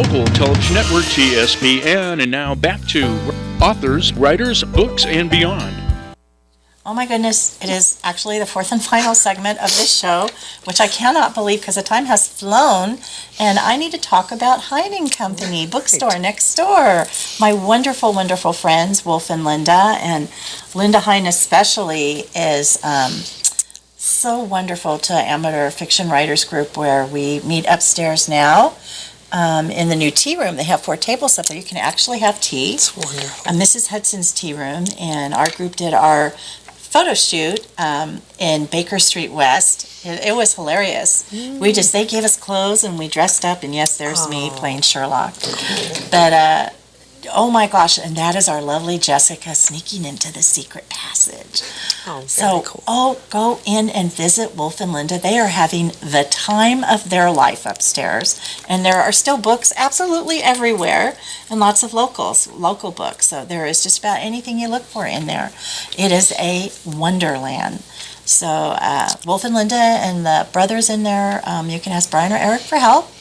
local television network TSPN. And now back to authors, writers, books, and beyond. Oh my goodness, it is actually the fourth and final segment of this show, which I cannot believe because the time has flown, and I need to talk about Hiding Company, bookstore next door. My wonderful, wonderful friends, Wolf and Linda, and Linda Hine especially is so wonderful to Amateur Fiction Writers Group, where we meet upstairs now. In the new tea room, they have 4 tables up there. You can actually have tea. It's wonderful. Mrs. Hudson's tea room, and our group did our photo shoot in Baker Street West. It was hilarious. They gave us clothes and we dressed up, and yes, there's me playing Sherlock. But oh my gosh, and that is our lovely Jessica sneaking into the secret passage. Very cool. Go in and visit Wolf and Linda. They are having the time of their life upstairs, and there are still books absolutely everywhere, and lots of local books. So there is just about anything you look for in there. It is a wonderland. So Wolf and Linda and the brothers in there, you can ask Brian or Eric for help.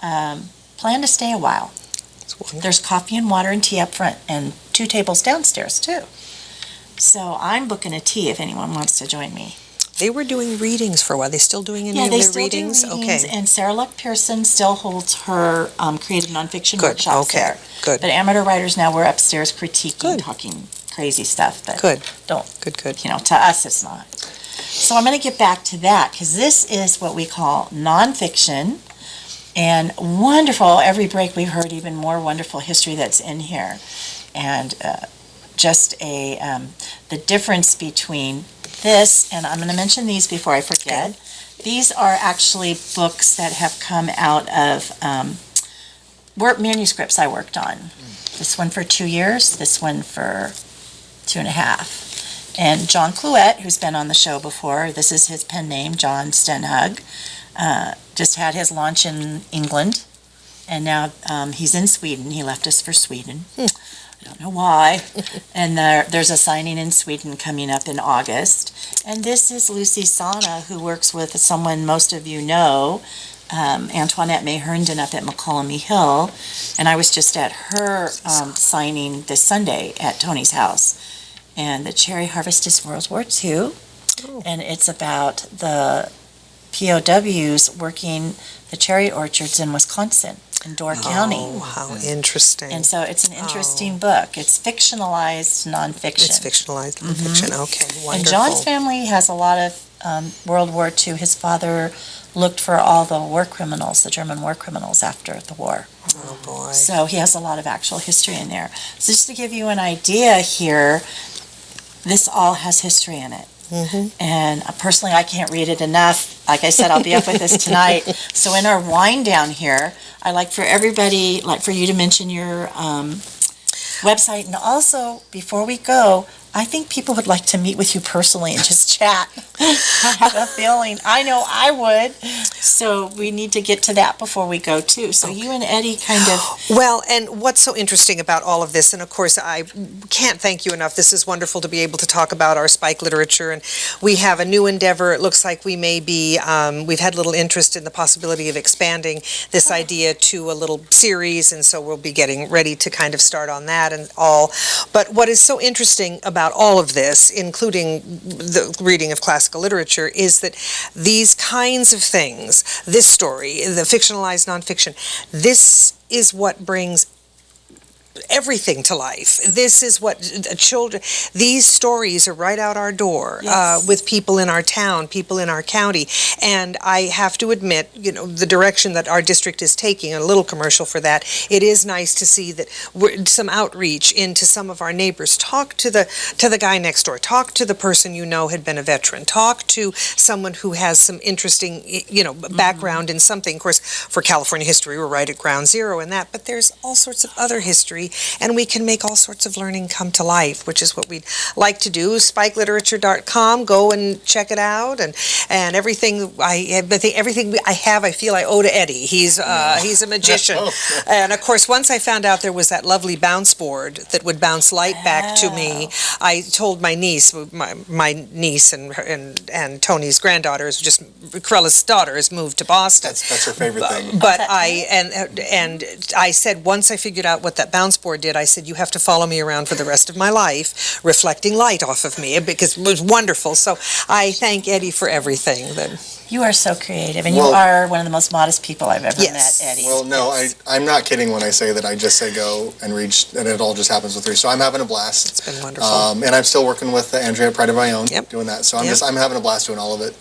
Plan to stay a while. There's coffee and water and tea up front, and 2 tables downstairs too. So I'm booking a tea if anyone wants to join me. They were doing readings for a while. They still doing any of their readings? Okay. And Sarah Luck Pearson still holds her creative nonfiction workshops there. Good. But amateur writers now, we're upstairs critiquing, talking crazy stuff. But Good. Good. To us it's not. So I'm going to get back to that, because this is what we call nonfiction. And wonderful, every break we've heard even more wonderful history that's in here. And just the difference between this, and I'm going to mention these before I forget. These are actually books that have come out of manuscripts I worked on. This one for 2 years, this one for 2.5. And John Cluette, who's been on the show before, this is his pen name, John Stenhug, just had his launch in England, and now he's in Sweden. He left us for Sweden. I don't know why. And there's a signing in Sweden coming up in August. And this is Lucy Sana, who works with someone most of you know, Antoinette May Herndon up at McCallum Hill. And I was just at her signing this Sunday at Tony's house. And the cherry harvest is World War II. And it's about the POWs working the cherry orchards in Wisconsin, in Door County. Oh, how interesting. And so it's an interesting book. It's fictionalized nonfiction. It's fictionalized nonfiction. Okay, wonderful. And John's family has a lot of World War II. His father looked for all the war criminals, the German war criminals after the war. Oh, boy. So he has a lot of actual history in there. So just to give you an idea here, this all has history in it. And personally, I can't read it enough. Like I said, I'll be up with this tonight. So in our wind down here, I like for everybody, like for you to mention your website. And also, before we go, I think people would like to meet with you personally and just chat. I have a feeling. I know I would. So we need to get to that before we go, too. So you and Eddy kind of... Well, and what's so interesting about all of this, and of course, I can't thank you enough. This is wonderful to be able to talk about our Spike literature, and we have a new endeavor. It looks like we may be, we've had little interest in the possibility of expanding this idea to a little series, and so we'll be getting ready to kind of start on that and all. But what is so interesting about all of this, including the reading of classical literature, is that these kinds of things, this story, the fictionalized nonfiction, this is what brings everything to life. This is what children, these stories are right out our door with people in our town, people in our county. And I have to admit, the direction that our district is taking, a little commercial for that, it is nice to see that some outreach into some of our neighbors. Talk to the guy next door. Talk to the person had been a veteran. Talk to someone who has some interesting, background in something. Of course, for California history, we're right at ground zero in that, but there's all sorts of other history history, and we can make all sorts of learning come to life, which is what we'd like to do. SpikeLiterature.com, go and check it out, and everything everything I have, I feel I owe to Eddy. He's a magician, and of course, once I found out there was that lovely bounce board that would bounce light back to me, I told my niece, my niece and Tony's granddaughter is just Corella's daughter has moved to Boston. That's her favorite thing. But and I said, once I figured out what that bounce board did, I said, you have to follow me around for the rest of my life, reflecting light off of me, because it was wonderful. So I thank Eddy for everything. You are so creative, and you are one of the most modest people I've ever met, Eddy. Well, no, I'm not kidding when I say that I just say go and reach, and it all just happens with Reej. So I'm having a blast. It's been wonderful. And I'm still working with Andrea at Pride of My Own, Yep. doing that. So I'm having a blast doing all of it.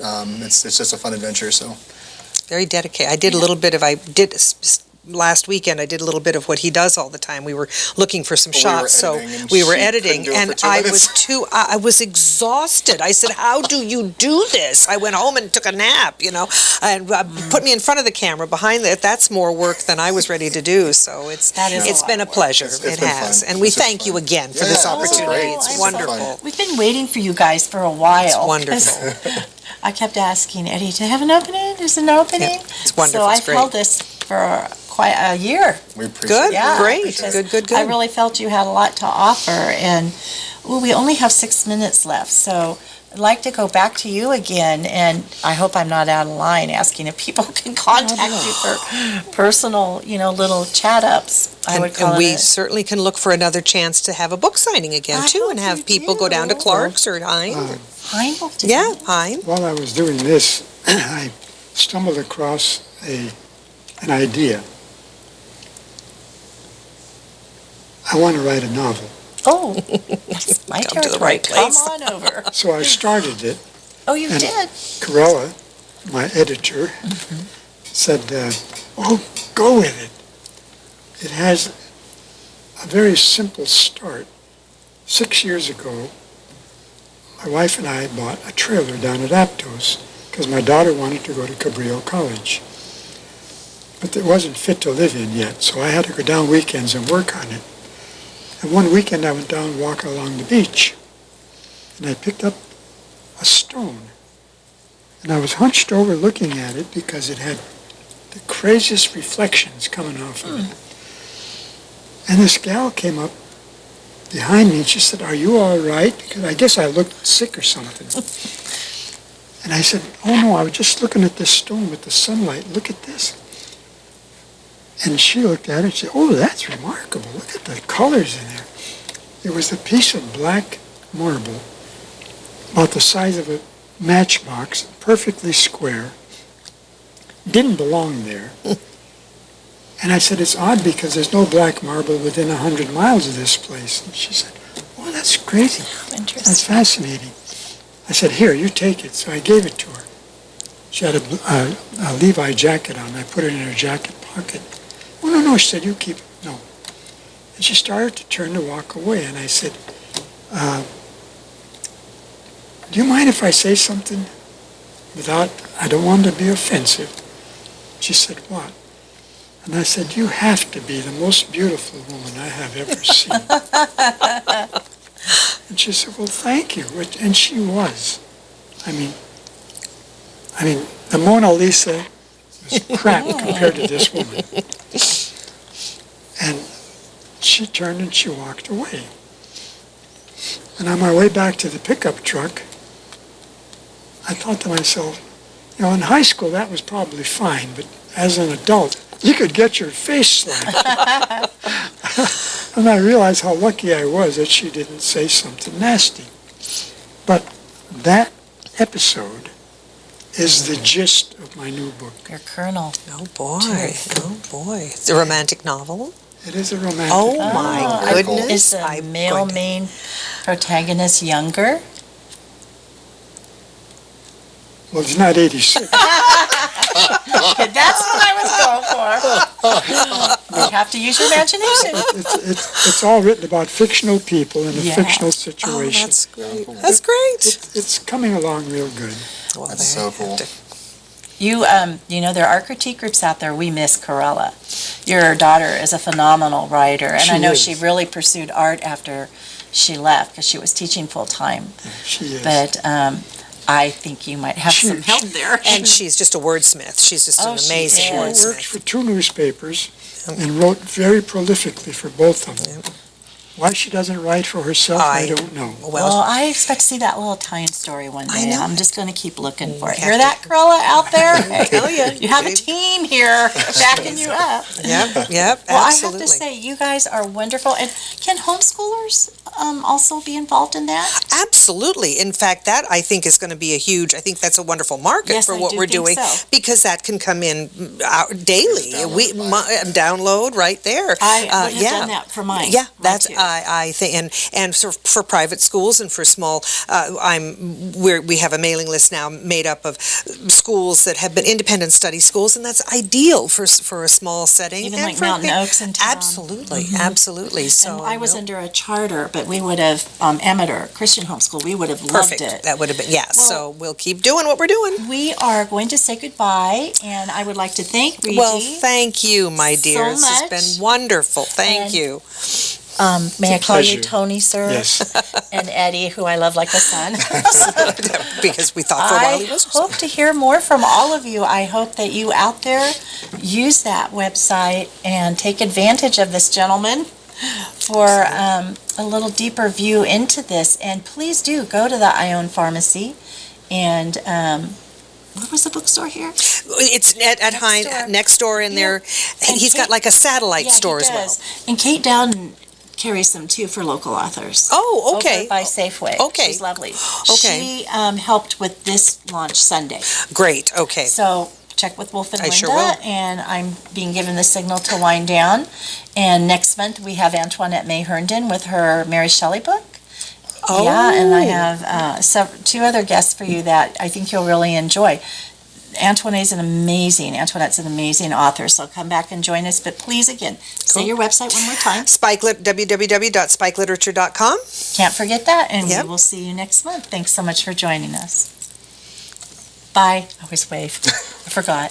It's just a fun adventure. So very dedicated. I did last weekend, I did a little bit of what he does all the time. We were looking for some shots, so we were editing, and I was exhausted. I said, how do you do this? I went home and took a nap, and put me in front of the camera. Behind that, that's more work than I was ready to do, so it's been a pleasure. It has. And we thank you again for this opportunity. It's wonderful. We've been waiting for you guys for a while. It's wonderful. I kept asking Eddy to have an opening. There's an opening. Yeah, it's wonderful. So It's I've great. held this for quite a year. we appreciate Good, it. Yeah, great, because good. I really felt you had a lot to offer, and we only have 6 minutes left, so I'd like to go back to you again, and I hope I'm not out of line asking if people can contact you for personal, little chat-ups. And we certainly can look for another chance to have a book signing again, I hope and have you people go down to do. Clark's or Hine. Yeah, Hine. While I was doing this, I stumbled across an idea. I want to write a novel. Oh, that's my Come to the territory. right Come place. on over. So I started it. Oh, you And- did? Corella, my editor, said, go with it. It has a very simple start. 6 years ago, my wife and I bought a trailer down at Aptos because my daughter wanted to go to Cabrillo College. But it wasn't fit to live in yet, so I had to go down weekends and work on it. And one weekend I went down walking along the beach, and I picked up a stone. And I was hunched over looking at it because it had the craziest reflections coming off of it. And this gal came up behind me and she said, "Are you all right?" Because I guess I looked sick or something. And I said, "Oh no, I was just looking at this stone with the sunlight. Look at this." And she looked at it and said, "Oh, that's remarkable. Look at the colors in there." It was a piece of black marble, about the size of a matchbox, perfectly square. Didn't belong there. And I said, "It's odd because there's no black marble within 100 miles of this place." And she said, "Oh, that's crazy. Interesting. That's fascinating." I said, "Here, you take it." So I gave it to her. She had a Levi jacket on. I put it in her jacket pocket. "Oh, no," she said, "you keep it." No. And she started to turn to walk away. And I said, "Do you mind if I say something I don't want to be offensive?" She said, "What?" And I said, "You have to be the most beautiful woman I have ever seen." And she said, "Well, thank you." And she was. I mean, the Mona Lisa was crap compared to this woman. And she turned and she walked away. And on my way back to the pickup truck, I thought to myself, in high school that was probably fine, but as an adult, you could get your face slapped. And I realized how lucky I was that she didn't say something nasty. But that episode is the gist of my new book. Your Colonel. Oh, boy. Oh, boy. It's a romantic novel? It is a romantic Oh, novel. my goodness. Is the male main protagonist younger? Well, it's not 86. Okay, that's what I was going for. You have to use your imagination. It's all written about fictional people in a Yes. fictional Oh, situation. that's great. That's great. It's coming along real good. Well, That's there so you have cool. to- There are critique groups out there. We miss Corella. Your daughter is a phenomenal writer, and She I know is. she really pursued art after she left because she was teaching full-time. She is. But I think you might have some help there. And she's just a wordsmith. She's just Oh, an she amazing is. She worked wordsmith. for 2 newspapers and wrote very prolifically for both of them. Why she doesn't write for herself, I don't know. Well, I expect to see that little Italian story one day. I know. I'm just going to keep looking for it. You Hear have that, Corella, out there? Tell ya. You have a team here backing you up. Yep, Well, I absolutely. have to say, you guys are wonderful. And can homeschoolers also be involved in that? Absolutely. In fact, that I think is going to be I think that's a wonderful market Yes, for I what do we're think doing so. because that can come in daily. Download right there. I would have done that for mine. Yeah, Mine that's too. I think, and for private schools and for small, we have a mailing list now made up of schools that have been independent study schools, and that's ideal for a small setting. Even and like for Mountain Oaks in town. Absolutely, absolutely. So And I was under a charter, but we would have, amateur Christian homeschool, we would have loved perfect. it. That would have been Well- so we'll keep doing what we're doing. We are going to say goodbye, and I would like to thank Reej. Well, thank you, my dear. so This has much. been wonderful. Thank And- you. May I It's a call you pleasure. Tony, sir? Yes. And Eddie, who I love like a son. Because we thought for a while I he was. hope to hear more from all of you. I hope that you out there use that website and take advantage of this gentleman for a little deeper view into this. And please do go to the Ione Pharmacy and where was the bookstore here? It's at Hine, door. next door in there. And he's got Kate- like a satellite Yeah, store he as well. does. And Kate Dowden carries them too for local authors. Oh, okay. Over by Safeway. Okay. She's lovely. Okay. She helped with this launch Sunday. Great, okay. So check with Wolf and I Linda. sure will. And I'm being given the signal to wind down. And next month, we have Antoinette May Herndon with her Mary Shelley book. Oh. Yeah, and I have 2 other guests for you that I think you'll really enjoy. Antoinette's an amazing author, so come back and join us. But please, again, say Cool. your website one more time. www.spikeliterature.com. Can't forget that, and Yep. we will see you next month. Thanks so much for joining us. Bye. I always wave. I forgot.